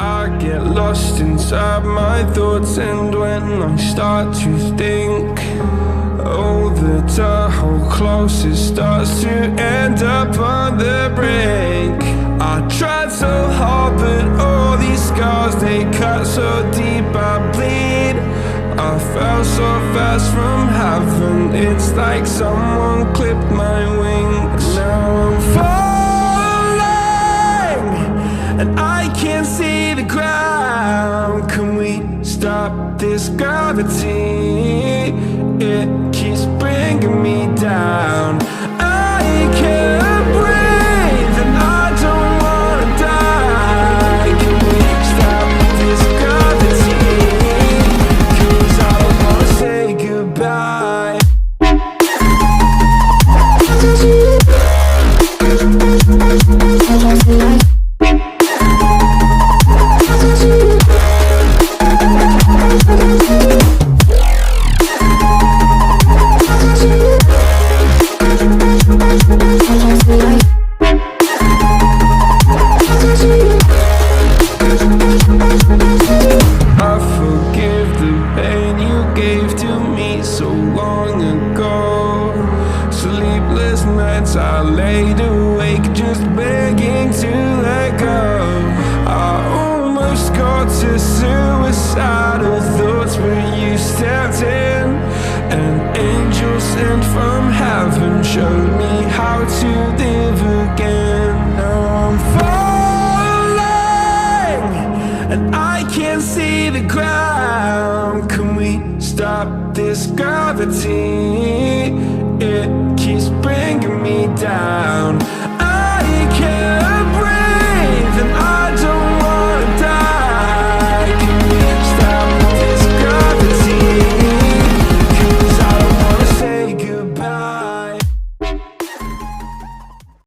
I get lost inside my thoughts, and when I start to think, oh, the Tahoe closest starts to end up on the brink. I tried so hard, but all these scars, they cut so deep I bleed. I fell so fast from heaven, it's like someone clipped my wings. Now I'm falling, and I can't see the ground. Can we stop this gravity? It keeps bringing me down. I can't breathe and I don't wanna die. Can we stop this gravity? 'Cause I don't wanna say goodbye. I laid awake just begging to let go. I almost got to suicidal thoughts, but you stepped in. An angel sent from heaven showed me how to live again. Now I'm falling, and I can't see the ground. Can we stop this gravity? It keeps bringing me down.